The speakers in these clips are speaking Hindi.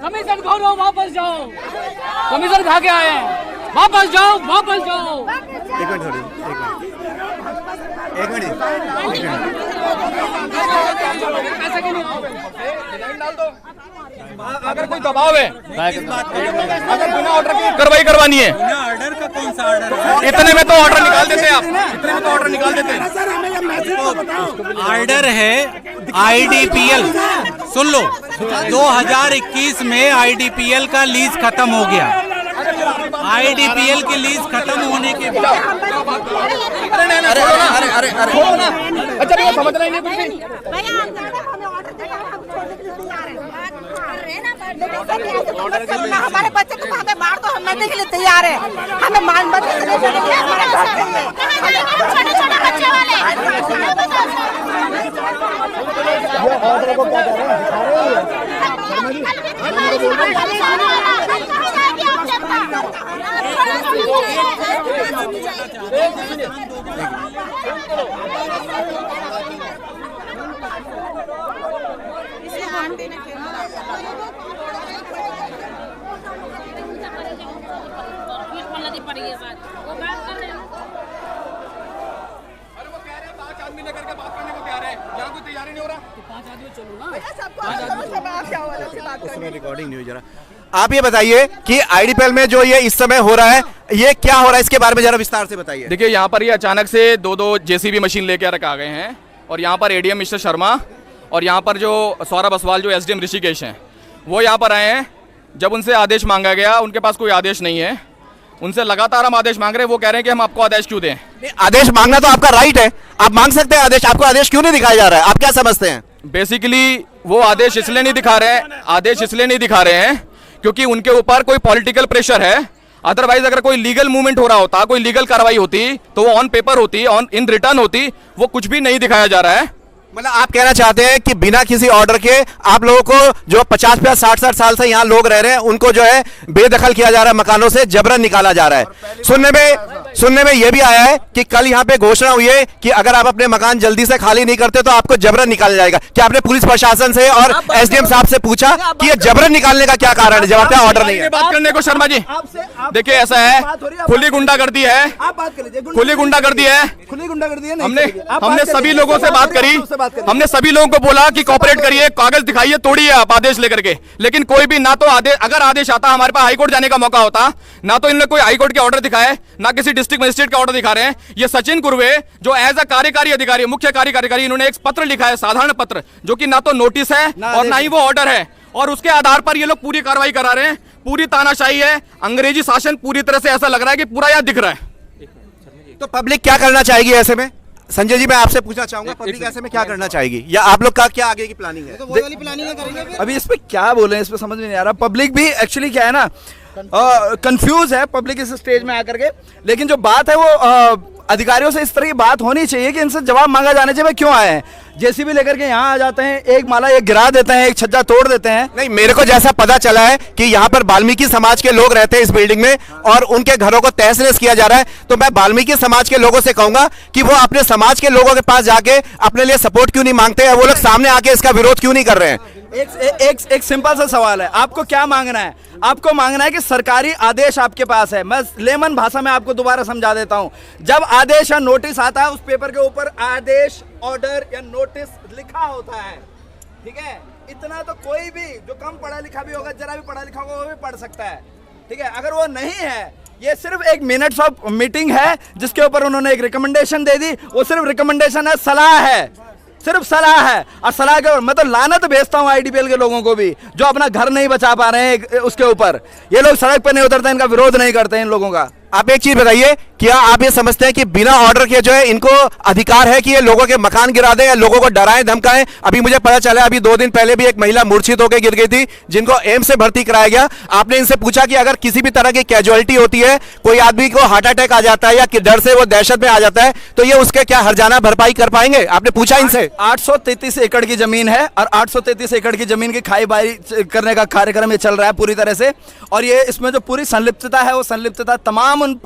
कमीशन खोलो, वापस जाओ। कमीशन खा के आए हैं, वापस जाओ, वापस जाओ। एक मिनट थोड़ी, एक मिनट अगर कोई दबाव है, अगर बिना ऑर्डर की कार्रवाई करवानी है, ऑर्डर का कौन सा ऑर्डर है? इतने में तो ऑर्डर निकाल देते हैं आप, इतने में तो ऑर्डर निकाल देते हैं। ऑर्डर है आईडीपीएल, सुन लो, 2021 में आईडीपीएल का लीज खत्म हो गया। आईडीपीएल की लीज खत्म होने के बाद अरे अच्छा भैया समझना ही नहीं कुछ भी। हमारे बच्चे को हमें मार दो, हम मरने के लिए तैयार है। हमें मार मत छोटे छोटे बच्चे वाले रिकॉर्डिंग नहीं हुई जरा। आप ये बताइए कि आईडीपीएल में जो ये इस समय हो रहा है, ये क्या हो रहा है, इसके बारे में जरा विस्तार से बताइए। देखिए यहाँ पर ये अचानक से दो जेसीबी मशीन लेकर आ गए हैं और यहाँ पर एडीएम मिस्टर शर्मा और यहाँ पर जो सौरभ असवाल जो एसडीएम ऋषिकेश हैं वो यहाँ पर आए हैं। जब उनसे आदेश मांगा गया, उनके पास कोई आदेश नहीं है, उनसे लगातार हम आदेश मांग रहे हैं। वो कह रहे हैं कि हम आपको आदेश क्यों दें। आदेश मांगना तो आपका राइट है, आप मांग सकते हैं आदेश, आपको आदेश क्यों नहीं दिखाया जा रहा है, आप क्या समझते हैं? बेसिकली वो आदेश इसलिए नहीं दिखा रहे हैं, आदेश इसलिए नहीं दिखा रहे हैं क्योंकि उनके ऊपर कोई पॉलिटिकल प्रेशर है। अदरवाइज अगर कोई लीगल मूवमेंट हो रहा होता, कोई लीगल कार्रवाई होती तो वो ऑन पेपर होती, ऑन इन रिटर्न होती। वो कुछ भी नहीं दिखाया जा रहा है। मतलब आप कहना चाहते हैं कि बिना किसी ऑर्डर के आप लोगों को जो 50 60 साल से यहाँ लोग रह रहे हैं उनको जो है बेदखल किया जा रहा है, मकानों से जबरन निकाला जा रहा है। सुनने में यह भी आया है कि कल यहाँ पे घोषणा हुई है कि अगर आप अपने मकान जल्दी से खाली नहीं करते तो आपको जबरन निकाला जाएगा। क्या आपने पुलिस प्रशासन से और एसडीएम साहब से पूछा कि ये जबरन निकालने का क्या कारण है, जब आपका ऑर्डर नहीं है? बात करने को शर्मा जी, देखिए ऐसा है, खुली गुंडागर्दी है, खुली गुंडागर्दी है। हमने सभी लोगों से बात करी, हमने सभी लोगों को बोला कि कॉपरेट करिए, कागज दिखाइए, तोड़िए आप आदेश लेकर के। लेकिन कोई भी ना तो आदेश, अगर आदेश आता हमारे पास हाईकोर्ट जाने का मौका होता, ना तो इन्होंने कोई हाईकोर्ट के ऑर्डर दिखाए, ना किसी डिस्ट्रिक्ट मजिस्ट्रेट के ऑर्डर दिखा रहे हैं। ये सचिन कुर्वे जो एज अ कार्यकारी अधिकारी, मुख्य कार्यकारी अधिकारी, इन्होंने एक पत्र लिखा है, साधारण पत्र, जो कि ना तो नोटिस है और ना ही वो ऑर्डर है, और उसके आधार पर ये लोग पूरी कार्रवाई करा रहे हैं। पूरी तानाशाही है, अंग्रेजी शासन पूरी तरह से ऐसा लग रहा है कि पूरा यहां दिख रहा है। तो पब्लिक क्या करना चाहेगी ऐसे में? संजय जी, मैं आपसे पूछना चाहूंगा, पब्लिक ऐसे में क्या करना चाहेगी, या आप लोग का क्या आगे की प्लानिंग है? तो वो वाली प्लानिंग करेंगे अभी। इस पे क्या बोले, इस पे समझ में नहीं आ रहा। पब्लिक भी एक्चुअली क्या है ना, कंफ्यूज है पब्लिक इस स्टेज में आकर के। लेकिन जो बात है वो अधिकारियों से इस तरह की बात होनी चाहिए कि इनसे जवाब मांगा जाना चाहिए, क्यों आए हैं। जेसीबी लेकर के यहाँ आ जाते हैं, एक माला एक गिरा देते हैं, एक छज्जा तोड़ देते हैं। नहीं, मेरे को जैसा पता चला है कि यहाँ पर वाल्मीकि समाज के लोग रहते हैं इस बिल्डिंग में और उनके घरों को तहस नहस किया जा रहा है। तो मैं वाल्मीकि समाज के लोगों से कहूंगा कि वो अपने समाज के लोगों के पास जाके अपने लिए सपोर्ट क्यों नहीं मांगते हैं, वो लोग सामने आके इसका विरोध क्यों नहीं कर रहे हैं? एक सिंपल सा सवाल है, आपको क्या मांगना है? आपको मांगना है कि सरकारी आदेश आपके पास है। मैं लेमन भाषा में आपको दोबारा समझा देता हूं। जब आदेश या नोटिस आता है, उस पेपर के ऊपर आदेश, ऑर्डर या नोटिस लिखा होता है, ठीक है? इतना तो कोई भी जो कम पढ़ा लिखा भी होगा, जरा भी पढ़ा लिखा होगा, वो भी पढ़ सकता है, ठीक है? अगर वो नहीं है, ये सिर्फ एक मिनट्स ऑफ मीटिंग है जिसके ऊपर उन्होंने एक रिकमेंडेशन दे दी। वो सिर्फ रिकमेंडेशन है, सलाह है, सिर्फ सलाह है। और सलाह के ऊपर मैं तो लानत भेजता हूं आईडीपीएल के लोगों को भी, जो अपना घर नहीं बचा पा रहे हैं उसके ऊपर। ये लोग सड़क पर नहीं उतरते, इनका विरोध नहीं करते इन लोगों का। आप एक चीज बताइए क्या आप ये समझते हैं कि बिना ऑर्डर के जो है इनको अधिकार है कि ये लोगों के मकान गिरा दें या लोगों को डराएं धमकाएं? अभी मुझे पता चला, अभी 2 दिन पहले भी एक महिला मूर्छित होकर गिर गई थी, जिनको एम्स से भर्ती कराया गया। आपने इनसे पूछा कि अगर किसी भी तरह की कैजुअलिटी होती है, कोई आदमी को हार्ट अटैक आ जाता है या कि डर से वो दहशत में आ जाता है, तो ये उसके क्या हर्जाना भरपाई कर पाएंगे? आपने पूछा इनसे? 833 एकड़ की जमीन है और 833 एकड़ की जमीन की खाई बाई करने का कार्यक्रम ये चल रहा है पूरी तरह से। और ये इसमें जो पूरी संलिप्तता है, वो संलिप्तता तमाम उन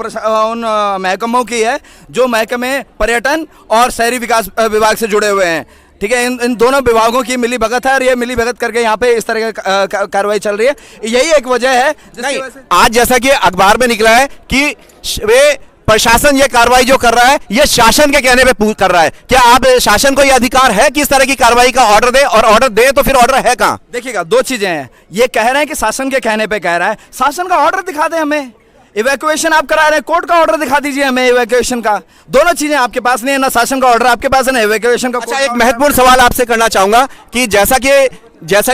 महकमों की है जो महकमे पर्यटन और शहरी विकास विभाग से जुड़े हुए हैं। ठीक है, इन दोनों विभागों की मिली भगत है और ये मिली भगत करके यहाँ पे इस तरह की कार्रवाई चल रही है। यही एक वजह है। नहीं, आज जैसा कि अखबार में निकला है कि वे प्रशासन ये कार्रवाई जो कर रहा है ये शासन के कहने पे कर रहा है। क्या आप शासन को ये अधिकार है कि इस तरह की कार्रवाई का ऑर्डर दे, और ऑर्डर दे तो फिर ऑर्डर है कहां? देखिएगा, 2 चीजें हैं। ये कह रहे हैं कि शासन के कहने पे कह रहा है, शासन का ऑर्डर दिखा दे हमें। इवैक्यूएशन आप करा रहे हैं, कोर्ट का ऑर्डर दिखा दीजिए हमें इवैक्यूएशन का। दोनों चीजें आपके पास नहीं है, ना शासन का ऑर्डर आपके पास है, ना इवैक्यूएशन का। अच्छा, एक महत्वपूर्ण सवाल आपसे करना चाहूंगा कि जैसा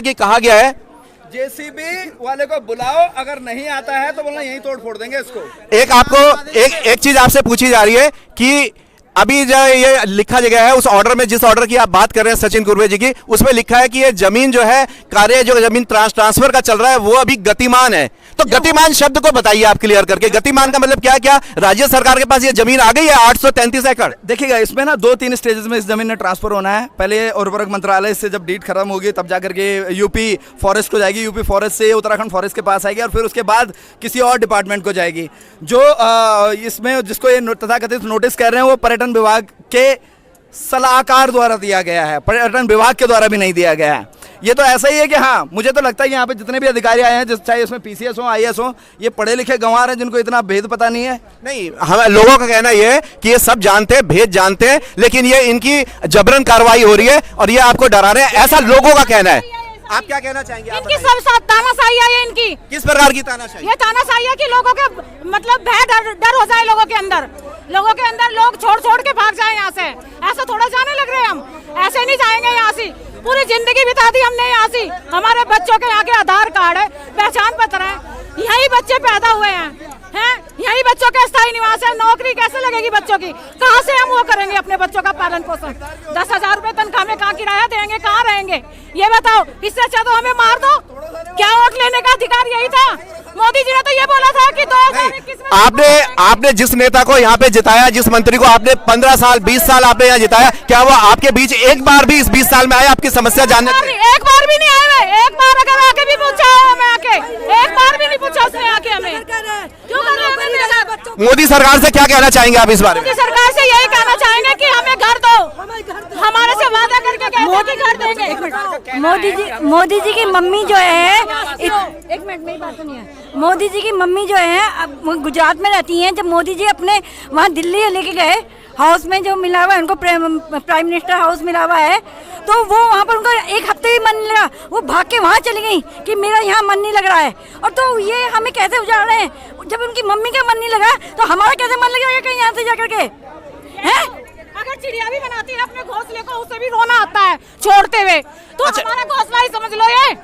कि कहा गया है, जेसीबी वाले को बुलाओ, अगर नहीं आता है तो बोलना यहीं तोड़ फोड़ देंगे इसको। एक चीज आपसे पूछी जा रही है कि अभी जो ये लिखा गया है उस ऑर्डर में, जिस ऑर्डर की आप बात कर रहे हैं सचिन कुर्वे जी की, उसमें लिखा है कि ये जमीन जो है, कार्य जो जमीन ट्रांसफर का चल रहा है वो अभी गतिमान है। तो गतिमान शब्द को बताइए आप क्लियर करके, गतिमान का मतलब क्या? क्या राज्य सरकार के पास ये जमीन आ गई है 833 एकड़? देखिएगा, इसमें ना 2-3 स्टेजेस में इस जमीन में ट्रांसफर होना है। पहले उर्वरक मंत्रालय से जब डीड खत्म होगी तब जाकर के यूपी फॉरेस्ट को जाएगी, यूपी फॉरेस्ट से उत्तराखंड फॉरेस्ट के पास आएगी और फिर उसके बाद किसी और डिपार्टमेंट को जाएगी। जो इसमें जिसको ये तथाकथित नोटिस कर रहे हैं वो पर्यटन विभाग के सलाहकार द्वारा दिया गया है, पर्यटन विभाग के द्वारा भी नहीं दिया गया है। ये तो ऐसा ही है कि हाँ, मुझे तो लगता है कि यहाँ पे जितने भी अधिकारी आए हैं, चाहे इसमें पीसीएस हो, आईएएस हो, ये पढ़े लिखे गंवार हैं जिनको इतना भेद पता नहीं है। नहीं, हम लोगों का कहना ये है कि ये सब जानते हैं, भेद जानते हैं, लेकिन ये इनकी जबरन कार्रवाई हो रही है और ये आपको डरा रहे हैं, ऐसा लोगों का कहना है। आप क्या कहना चाहेंगे? इनकी सब तानाशाही है इनकी। किस प्रकार की तानाशाही? ये तानाशाही है कि लोगों के मतलब भय डर हो जाए लोगों के अंदर लोग छोड़ के भाग जाए यहाँ से। ऐसा थोड़ा जाने लग रहे हैं हम, ऐसे नहीं जाएंगे यहाँ से। पूरी जिंदगी बिता दी हमने यहाँ से। हमारे बच्चों के यहाँ के आधार कार्ड है, पहचान पत्र है, यही बच्चे पैदा हुए हैं, यही बच्चों के स्थायी निवास है। नौकरी कैसे लगेगी बच्चों की? कहाँ से हम वो करेंगे अपने बच्चों का पालन पोषण? 10,000 रुपए तनख्वाह में कहाँ किराया देंगे, कहाँ रहेंगे? ये बताओ। इससे अच्छा तो हमें मार दो। क्या वोट लेने का अधिकार यही था? मोदी जी ने तो ये बोला था कि 2021 में आपने जिस नेता को यहाँ पे जिताया, जिस मंत्री को आपने 15 साल 20 साल आपने यहाँ जिताया, क्या वो आपके बीच एक बार भी इस 20 साल में आए आपकी समस्या जानने? एक बार भी नहीं आए हुए। एक बार अगर आके भी पूछा हमें, आके एक बार भी नहीं पूछा उसने आके हमें। क्यों कर रहे हैं? मोदी सरकार से क्या कहना चाहेंगे आप इस बारे में? मोदी सरकार से यही कहना चाहेंगे कि हमें घर दो। हमारे से वादा करके कहते कि घर देंगे। मोदी जी की मम्मी जो है, एक मिनट मेरी बात सुनिए। मोदी जी की मम्मी जो है वो गुजरात में रहती हैं। जब मोदी जी अपने वहाँ दिल्ली लेके गए, हाउस में जो मिला हुआ है उनको, प्राइम मिनिस्टर हाउस मिला हुआ है, तो वो वहाँ पर उनका 1 हफ्ते भी मन नहीं लगा। वो भाग के वहाँ चली गई कि मेरा यहाँ मन नहीं लग रहा है। और तो ये हमें कैसे उजाड़ रहे हैं? जब उनकी मम्मी का मन नहीं लगा तो हमारा कैसे मन लगेगा कहीं यहाँ से जाकर के? हैं? अगर चिड़िया भी बनाती है अपने घोंसले को, उसे भी रोना आता है छोड़ते हुए। तो हमारा घोंसला ही समझ लो। ये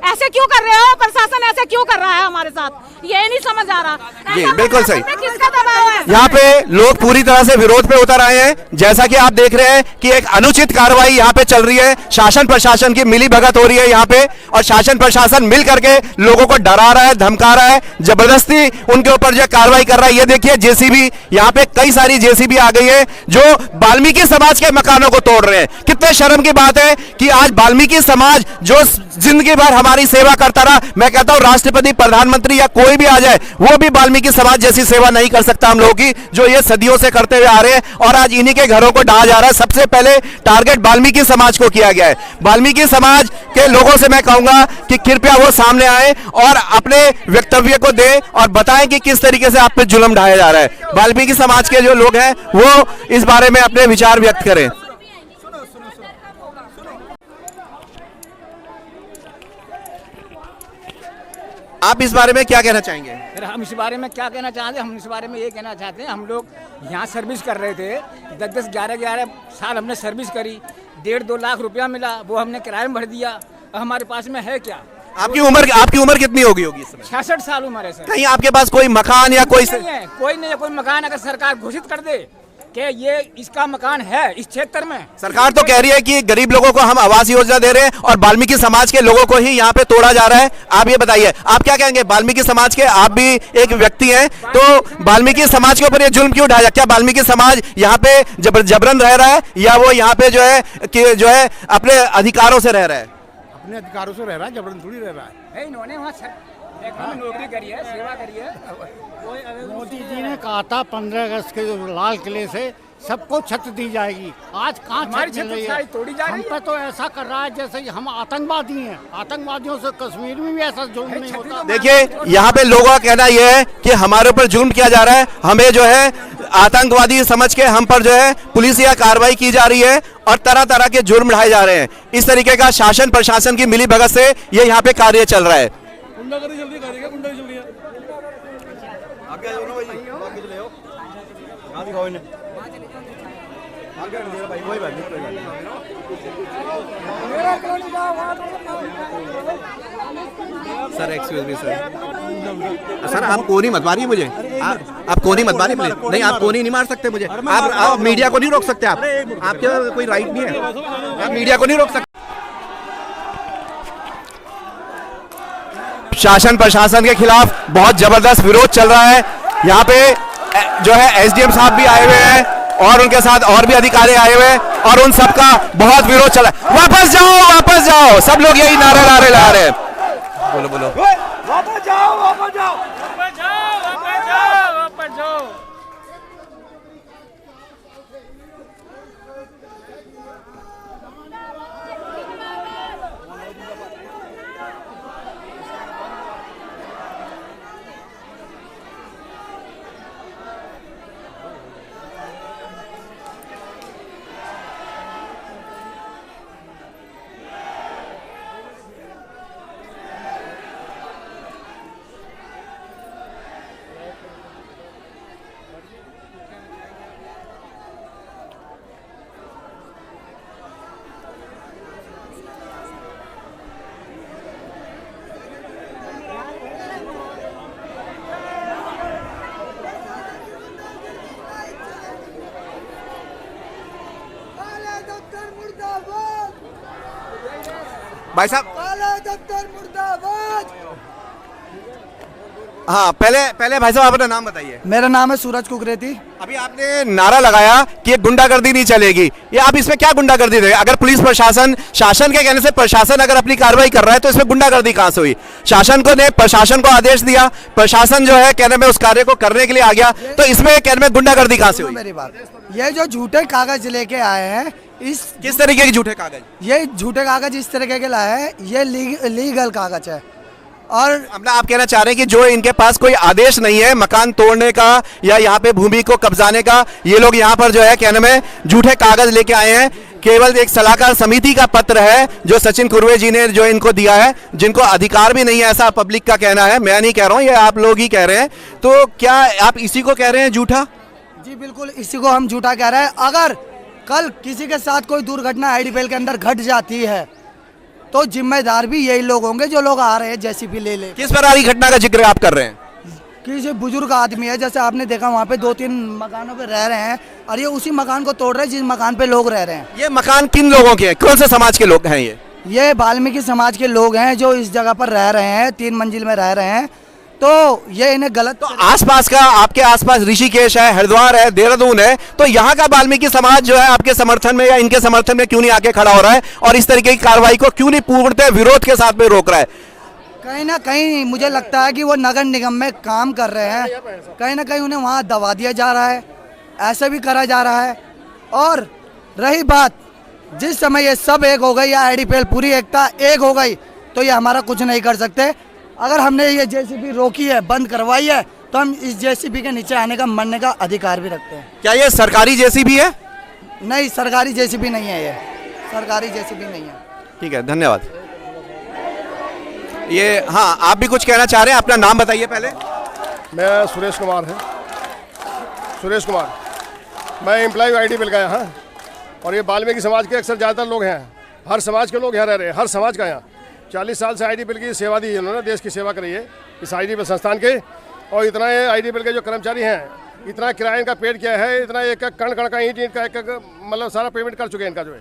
ऐसे क्यों कर रहे हो? प्रशासन ऐसे क्यों कर रहा है हमारे साथ? ये नहीं समझ आ रहा। जी बिल्कुल सही। किसका दबाव है? यहाँ पे लोग पूरी तरह से विरोध पे उतर आए हैं। जैसा कि आप देख रहे हैं कि एक अनुचित कार्रवाई यहाँ पे चल रही है, शासन प्रशासन की मिली भगत हो रही है यहाँ पे, और शासन प्रशासन मिल करके लोगों को डरा रहा है, धमका रहा है, जबरदस्ती उनके ऊपर जो कार्रवाई कर रहा है। ये देखिए जेसीबी, यहाँ पे कई सारी जेसीबी आ गई है जो वाल्मीकि समाज के मकानों को तोड़ रहे हैं। कितने शर्म की बात है कि आज वाल्मीकि समाज जो जिंदगी भर हमारी सेवा करता रहा, मैं कहता हूं राष्ट्रपति, प्रधानमंत्री या कोई भी आ जाए, वो भी वाल्मीकि समाज जैसी सेवा नहीं कर सकता हम लोगों की, जो ये सदियों से करते हुए आ रहे हैं। और आज इन्हीं के घरों को ढहा जा रहा है। सबसे पहले टारगेट वाल्मीकि समाज को किया गया है। वाल्मीकि समाज के लोगों से मैं कहूंगा कि कृपया वो सामने आए और अपने वक्तव्य को दें और बताएं कि किस तरीके से आप पे जुल्म ढाया जा रहा है। वाल्मीकि समाज के जो लोग हैं वो इस बारे में अपने विचार व्यक्त करें। आप इस बारे में क्या कहना चाहेंगे? हम इस बारे में क्या कहना चाहते हैं? हम इस बारे में ये कहना चाहते हैं, हम लोग यहाँ सर्विस कर रहे थे, 10-10, 11-11 साल हमने सर्विस करी, 1.5-2 लाख रुपया मिला, वो हमने किराए में भर दिया। अब हमारे पास में है क्या? आपकी उम्र कितनी होगी इस समय? 66 साल उम्र है सर। कहीं आपके पास कोई मकान या कोई नहीं है, कोई नहीं है। कोई मकान अगर सरकार घोषित कर दे कि ये इसका मकान है इस क्षेत्र में, सरकार तो कह रही है कि गरीब लोगों को हम आवास योजना दे रहे हैं और वाल्मीकि समाज के लोगों को ही यहाँ पे तोड़ा जा रहा है। आप ये बताइए, आप क्या कहेंगे? वाल्मीकि समाज के आप भी एक व्यक्ति हैं, तो वाल्मीकि समाज के ऊपर ये जुल्म क्यों उठाया? क्या वाल्मीकि समाज यहाँ पे जबरन रह रहा है या वो यहाँ पे जो है अपने अधिकारों से रह रहा है? अपने अधिकारों से रह रहा है, जबरन थोड़ी रह रहा है। इन्होंने वहाँ नौकरी करी है, सेवा करी है। मोदी जी ने कहा था 15 अगस्त के लाल किले से सबको छत दी जाएगी। आज कहाँ छत मिल रही है? तोड़ी जा रही है। हम पे तो ऐसा कर रहा है जैसे हम आतंकवादी हैं। आतंकवादियों से कश्मीर में भी ऐसा जुल्म नहीं होता। देखिए, यहाँ पे लोगों का कहना यह है कि हमारे ऊपर जुल्म किया जा रहा है, हमें जो है आतंकवादी समझ के हम पर जो है पुलिस या कार्रवाई की जा रही है और तरह तरह के जुर्म ढाए जा रहे हैं। इस तरीके का शासन प्रशासन की मिली भगत से ये यहाँ पे कार्य चल रहा है। गुंडागर्दी जल्दी करेगा, गुंडागर्दी जल्दी है। सर एक्सक्यूज मी सर आप कोनी मत मारिए मुझे। आप कोनी मत मारिए मुझे। नहीं, आप कोनी नहीं मार सकते मुझे। आप मीडिया को नहीं रोक सकते। आपके कोई राइट नहीं है, आप मीडिया को नहीं रोक सकते। शासन प्रशासन के खिलाफ बहुत जबरदस्त विरोध चल रहा है। यहाँ पे जो है एसडीएम साहब भी आए हुए हैं और उनके साथ और भी अधिकारी आए हुए हैं और उन सबका बहुत विरोध चल रहा है। वापस जाओ, वापस जाओ, सब लोग यही नारे ला रहे हैं। बोलो बोलो, वापस जाओ, वापस जाओ, वापस जाओ, वापस जाओ, वापस जाओ। भाई साहब, हाँ पहले भाई साहब अपना नाम बताइए। मेरा नाम है सूरज कुकरेती। अभी आपने नारा लगाया कि ये गुंडागर्दी नहीं चलेगी, ये आप इसमें क्या गुंडागर्दी देंगे? अगर पुलिस प्रशासन शासन के कहने से प्रशासन अगर अपनी कार्रवाई कर रहा है तो इसमें गुंडागर्दी कहां से हुई? प्रशासन को आदेश दिया, प्रशासन जो है कहने में उस कार्य को करने के लिए आ गया, तो इसमें कहने में गुंडागर्दी कहां से हुई? मेरी बात, ये जो झूठे कागज लेके आए हैं, किस तरीके के झूठे कागज? ये झूठे कागज इस तरीके के लाए हैं, ये लीगल कागज है। और मतलब आप कहना चाह रहे हैं कि जो इनके पास कोई आदेश नहीं है मकान तोड़ने का या यहाँ पे भूमि को कब्जाने का, ये लोग यहाँ पर जो है कहने में झूठे कागज लेके आए हैं। केवल एक सलाहकार समिति का पत्र है जो सचिन कुर्वे जी ने जो इनको दिया है, जिनको अधिकार भी नहीं है, ऐसा पब्लिक का कहना है। मैं नहीं कह रहा हूँ, ये आप लोग ही कह रहे हैं। तो क्या आप इसी को कह रहे हैं झूठा? जी बिल्कुल, इसी को हम झूठा कह रहे हैं। अगर कल किसी के साथ कोई दुर्घटना आईडीपीएल के अंदर घट जाती है तो जिम्मेदार भी यही लोग होंगे जो लोग आ रहे हैं जेसीबी ले। किस प्रकार की घटना का जिक्र आप कर रहे हैं? किसी बुजुर्ग आदमी है, जैसे आपने देखा वहाँ पे 2-3 मकानों पे रह रहे हैं और ये उसी मकान को तोड़ रहे हैं जिस मकान पे लोग रह रहे हैं। ये मकान किन लोगों के हैं? कौन से समाज के लोग हैं? ये वाल्मीकि समाज के लोग हैं जो इस जगह पर रह रहे हैं, 3 मंजिल में रह रहे हैं। तो ये इन्हें गलत, तो आसपास का, आपके आसपास ऋषिकेश है, हरिद्वार है, देहरादून है, तो यहाँ का वाल्मीकि समाज जो है आपके समर्थन में या इनके समर्थन में क्यों नहीं आके खड़ा हो रहा है और इस तरीके की कार्रवाई को क्यों नहीं पूर्णतः विरोध के साथ में रोक रहा है? कहीं ना कहीं मुझे लगता है कि वो नगर निगम में काम कर रहे हैं, कहीं ना कहीं उन्हें वहाँ दबा दिया जा रहा है, ऐसे भी करा जा रहा है। और रही बात, जिस समय ये सब एक हो गई या आईडीपीएल पूरी एकता एक हो गई तो ये हमारा कुछ नहीं कर सकते। अगर हमने ये जेसीबी रोकी है, बंद करवाई है, तो हम इस जेसीबी के नीचे आने का, मरने का अधिकार भी रखते हैं। क्या ये सरकारी जेसीबी है? नहीं, सरकारी जेसीबी नहीं है, ये सरकारी जेसीबी नहीं है। ठीक है, धन्यवाद। ये हाँ, आप भी कुछ कहना चाह रहे हैं? अपना नाम बताइए पहले। मैं सुरेश कुमार है, सुरेश कुमार। मैं एम्प्लॉय आईडीपीएल का यहाँ, और ये वाल्मीकि समाज के अक्सर ज़्यादातर लोग हैं। हर समाज के लोग यहाँ रह रहे हैं, हर समाज का यहाँ। 40 साल से IDPL की सेवा दी है उन्होंने, देश की सेवा करी है इस IDPL संस्थान के। और इतना ये IDPL के जो कर्मचारी हैं, इतना किराया इनका पेड किया है, इतना एक एक कण का ईंट का एक मतलब सारा पेमेंट कर चुके हैं इनका जो है।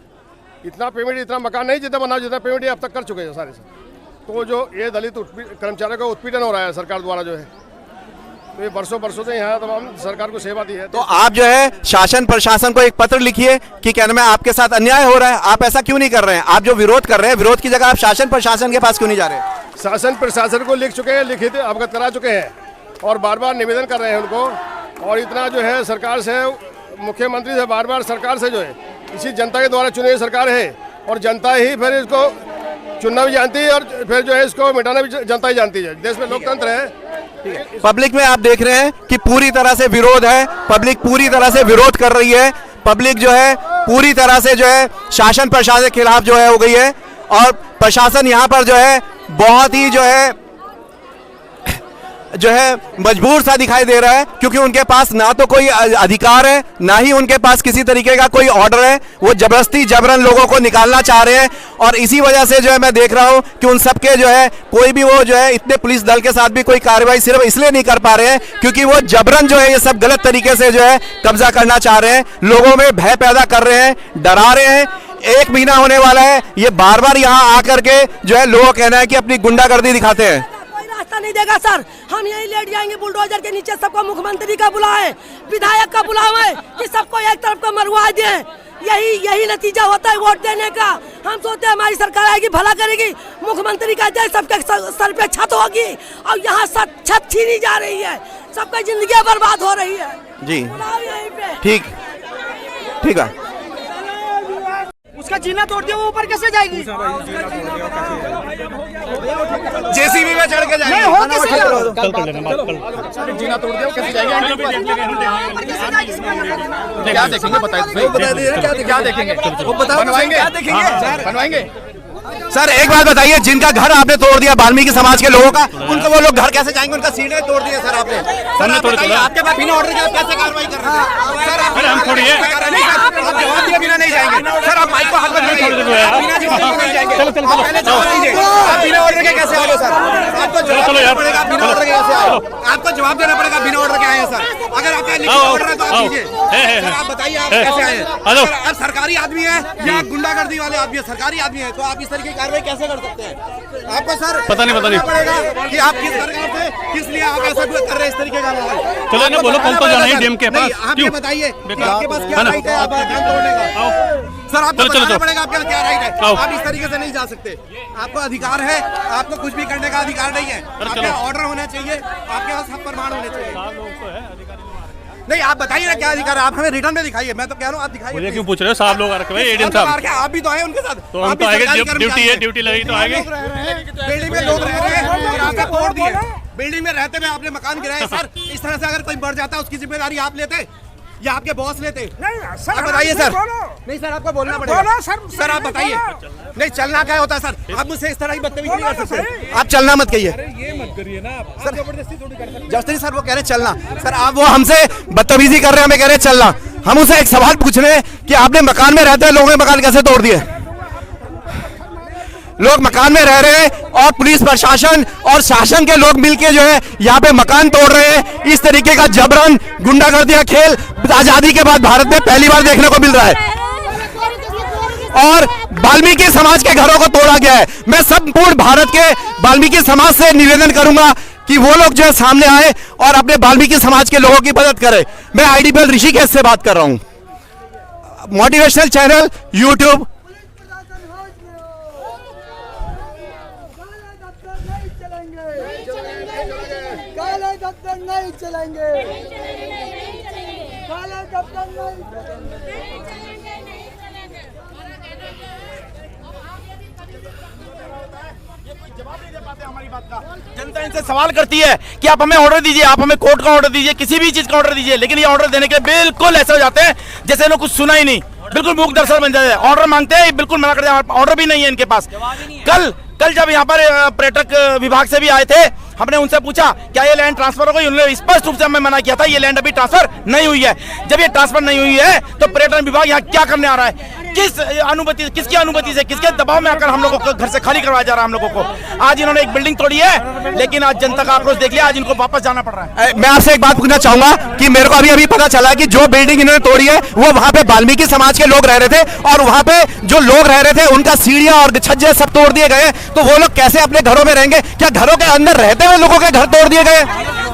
इतना पेमेंट, इतना मकान नहीं जितना बना, जितना पेमेंट ये अब तक कर चुके हैं सारे से। तो जो ये दलित कर्मचारियों का उत्पीड़न हो रहा है सरकार द्वारा जो है, तो ये बरसों से यहाँ तमाम सरकार को सेवा दी है। तो आप जो है शासन प्रशासन को एक पत्र लिखिए कि कहने में आपके साथ अन्याय हो रहा है, आप ऐसा क्यों नहीं कर रहे हैं? आप जो विरोध कर रहे हैं, विरोध की जगह आप शासन प्रशासन के पास क्यों नहीं जा रहे हैं? शासन प्रशासन को लिख चुके हैं, लिखित अवगत करा चुके हैं और बार बार निवेदन कर रहे हैं उनको। और इतना जो है सरकार से, मुख्यमंत्री से, बार बार सरकार से जो है, इसी जनता के द्वारा चुनी हुई सरकार है और जनता ही फिर इसको चुनना भी जानती है और फिर जो है इसको मिटाना भी जनता ही जानती है। देश में लोकतंत्र है। पब्लिक में आप देख रहे हैं कि पूरी तरह से विरोध है, पब्लिक पूरी तरह से विरोध कर रही है, पब्लिक जो है पूरी तरह से जो है शासन प्रशासन के खिलाफ जो है हो गई है। और प्रशासन यहाँ पर जो है बहुत ही जो है मजबूर सा दिखाई दे रहा है, क्योंकि उनके पास ना तो कोई अधिकार है, ना ही उनके पास किसी तरीके का कोई ऑर्डर है। वो जबरदस्ती जबरन लोगों को निकालना चाह रहे हैं और इसी वजह से जो है मैं देख रहा हूं कि उन सबके जो है कोई भी वो जो है इतने पुलिस दल के साथ भी कोई कार्रवाई सिर्फ इसलिए नहीं कर पा रहे हैं क्योंकि वो जबरन जो है ये सब गलत तरीके से जो है कब्जा करना चाह रहे हैं, लोगों में भय पैदा कर रहे हैं, डरा रहे हैं। 1 महीना होने वाला है, ये बार बार यहाँ आकर के जो है लोगों कहना है कि अपनी गुंडागर्दी दिखाते हैं। रास्ता नहीं देगा सर, हम यही लेट जाएंगे बुलडोजर के नीचे। सबको मुख्यमंत्री का बुलाए, विधायक का बुलावे कि सबको एक तरफ को मरवा दें। यही नतीजा होता है वोट देने का। हम सोचते हैं हमारी सरकार आएगी, भला करेगी, मुख्यमंत्री का जय सबके सर पे छत होगी और यहाँ छत छीनी जा रही है, सबकी जिंदगी बर्बाद हो रही है। जी ठीक है। उसका जीना तोड़ दिया, वो ऊपर कैसे जाएगी? जेसीबी में चढ़ के जाएगी। नहीं हो कैसे? जीना तोड़ दिया, कैसे जाएगी? क्या देखेंगे बताइए, क्या देखेंगे? बनवाएंगे। सर एक बात बताइए, जिनका घर आपने तोड़ दिया वाल्मीकि समाज के लोगों का, उनको वो लोग घर कैसे जाएंगे? उनका सीटें तोड़ दिए सर आपने। आपके पास बिना ऑर्डर के आप कैसे कार्रवाई कर रहे हैं? हम थोड़ी है, आप जवाब दिए बिना नहीं जाएंगे सर। आप माइक को हाथ में बिना ऑर्डर के कैसे आओगे सर? आपको जवाब देना पड़ेगा बिना ऑर्डर के कैसे आओ? आपको जवाब देना पड़ेगा बिना ऑर्डर के आए हैं सर। अगर आपका लिखित ऑर्डर है तो आप दीजिए सर। आप बताइए आप कैसे आए हैं? आप सरकारी आदमी है या गुंडागर्दी वाले आदमी है? सरकारी आदमी है तो आप इस तरह की कार्रवाई कैसे कर सकते हैं? आपको सर पता नहीं पड़ेगा कि आप किस सरकार से, किस लिए आप ऐसा कर रहे हैं इस तरीके का? चलो ना बोलो, कौन तो जाना है डीएम के पास? आप ये बताइए आपके पास क्या राइट है आपका काम तोड़ने का? सर आपको बताना पड़ेगा आपके क्या राइट है। आप इस तरीके से नहीं जा सकते, आपको अधिकार है, आपको कुछ भी करने का अधिकार नहीं है। आपके ऑर्डर होना चाहिए, आपके पास सब प्रमाण होने चाहिए। नहीं आप बताइए ना क्या अधिकार है, आप हमें रिटर्न में दिखाइए। मैं तो कह रहा हूँ आप दिखाइए। मुझे क्यों पूछ रहे हो? साहब लोग आ रखे भाई, एडीएम साहब आप भी तो आए उनके साथ। तो हम तो आएंगे, ड्यूटी है, ड्यूटी लगी तो आएंगे। बिल्डिंग में लोग रह रहे हैं और आपने तोड़ दिए। बिल्डिंग में रहते हुए आपने मकान गिराया सर। इस तरह से अगर कोई बढ़ जाता उसकी जिम्मेदारी आप लेते या आपके बॉस लेते? नहीं सर, आप बताइए सर। नहीं सर आपको बोलना पड़ेगा सर। आप बताइए। नहीं चलना क्या होता है सर? आप मुझसे इस तरह की बदतमीजी नहीं कर सकते। आप चलना मत कहिए, ये मत करिए ना सर, जबरदस्ती थोड़ी कर सकते। जबरदस्ती सर वो कह रहे चलना। सर आप वो हमसे बदतमीजी कर रहे हैं, हमें कह रहे चलना। हम उसे एक सवाल पूछ रहे हैं कि आपने मकान में रहते हैं, लोगों ने मकान कैसे तोड़ दिए? लोग मकान में रह रहे हैं और पुलिस प्रशासन और शासन के लोग मिलके जो है यहाँ पे मकान तोड़ रहे हैं। इस तरीके का जबरन गुंडागर्दी का खेल आजादी के बाद भारत में पहली बार देखने को मिल रहा है और वाल्मीकि समाज के घरों को तोड़ा गया है। मैं संपूर्ण भारत के वाल्मीकि समाज से निवेदन करूंगा कि वो लोग जो है सामने आए और अपने वाल्मीकि समाज के लोगों की मदद करें। मैं IDPL ऋषिकेश से बात कर रहा हूं, मोटिवेशनल चैनल यूट्यूब। नहीं चलेंगे, काले दफ्तर नहीं जवाब नहीं दे पाते हमारी बात का। जनता इनसे सवाल करती है कि आप हमें ऑर्डर दीजिए, आप हमें कोर्ट का ऑर्डर दीजिए, किसी भी चीज का ऑर्डर दीजिए, लेकिन ये ऑर्डर देने के बिल्कुल ऐसे हो जाते हैं जैसे इन्होंने कुछ सुना ही नहीं, बिल्कुल मूक दर्शन बन जाते हैं। ऑर्डर मांगते हैं बिल्कुल मना कर देते, ऑर्डर भी नहीं है इनके पास। कल जब यहाँ पर पर्यटक विभाग से भी आए थे, हमने उनसे पूछा क्या ये लैंड ट्रांसफर हो गई? उन्होंने स्पष्ट रूप से हमें मना किया था ये लैंड अभी ट्रांसफर नहीं हुई है। जब ये ट्रांसफर नहीं हुई है तो पर्यटन विभाग यहाँ क्या करने आ रहा है? किसकी अनुमति से, किसके दबाव में आकर हम लोगों को घर से खाली करवाया जा रहा है हम लोगों को। आज इन्होंने एक बिल्डिंग तोड़ी है, लेकिन आज जनता का आक्रोश देख लिया, आज इनको वापस जाना पड़ रहा है। मैं आपसे एक बात पूछना चाहूंगा कि मेरे को अभी पता चला कि जो बिल्डिंग इन्होंने तोड़ी है वो वहां पे वाल्मीकि समाज के लोग रह रहे थे, और वहां पे जो लोग रह रहे थे उनका सीढ़ियां और छज्जे सब तोड़ दिए गए। तो वो लोग कैसे अपने घरों में रहेंगे? क्या घरों के अंदर रहते हुए लोगों के घर तोड़ दिए गए?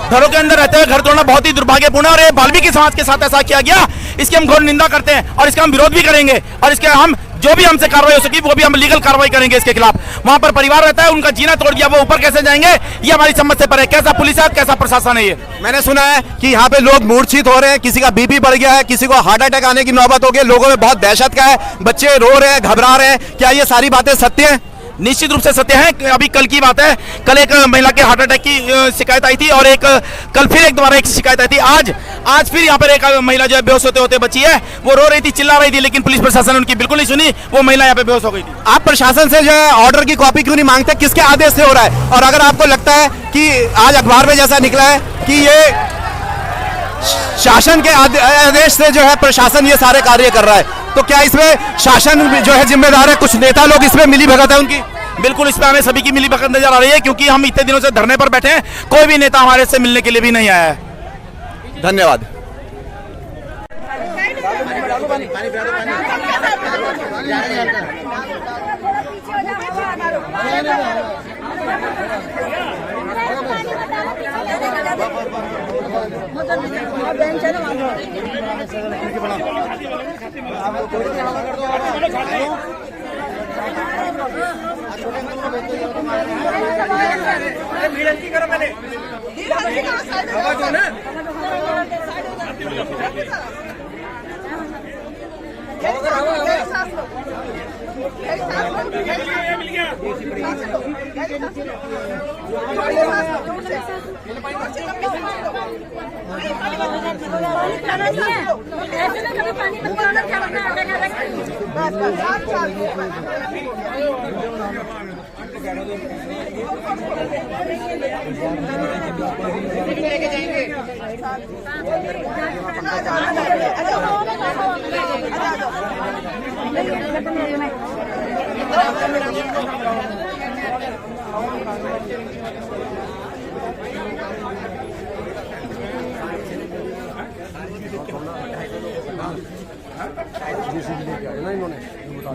घरों के अंदर रहते हुए घर तोड़ना बहुत ही दुर्भाग्यपूर्ण है, और ये वाल्मीकि समाज के साथ ऐसा किया गया, इसकी हम घोर निंदा करते हैं और इसका हम विरोध भी करेंगे, और इसके हम जो भी हमसे कार्रवाई हो सकी वो भी हम लीगल कार्रवाई करेंगे इसके खिलाफ। वहां पर परिवार रहता है, उनका जीना तोड़ दिया, वो ऊपर कैसे जाएंगे ये हमारी समझ से परे। कैसा पुलिस है, कैसा प्रशासन है ये? मैंने सुना है कि यहाँ पे लोग मूर्छित हो रहे हैं, किसी का बीपी बढ़ गया है, किसी को हार्ट अटैक आने की नौबत हो गई, लोगों में बहुत दहशत का है, बच्चे रो रहे हैं, घबरा रहे हैं। क्या ये सारी बातें सत्य है? निश्चित रूप से सत्य है। अभी कल की बात है, कल एक महिला के हार्ट अटैक की शिकायत आई थी, और कल फिर एक दोबारा एक शिकायत आई थी। आज फिर यहाँ पर एक महिला जो है बेहोश होते होते बची है, वो रो रही थी, चिल्ला रही थी, लेकिन पुलिस प्रशासन ने उनकी बिल्कुल नहीं सुनी, वो महिला यहाँ पे बेहोश हो गई थी। आप प्रशासन से जो है ऑर्डर की कॉपी क्यों नहीं मांगते? किसके आदेश से हो रहा है? और अगर आपको लगता है कि आज अखबार में जैसा निकला है कि ये शासन के आदेश से जो है प्रशासन ये सारे कार्य कर रहा है, तो क्या इसमें शासन जो है जिम्मेदार है? कुछ नेता लोग इसमें मिली भगत है उनकी? बिल्कुल, इस पे हमें सभी की मिली भगत नजर आ रही है, क्योंकि हम इतने दिनों से धरने पर बैठे हैं, कोई भी नेता हमारे से मिलने के लिए भी नहीं आया है। धन्यवाद।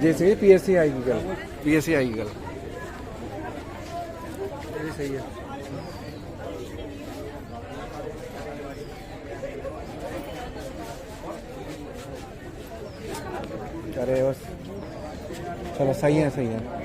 जैसे पीएससी आएगी कल, पीएससी आएगी कल। सही है। अरे बस चलो, सही है, सही है।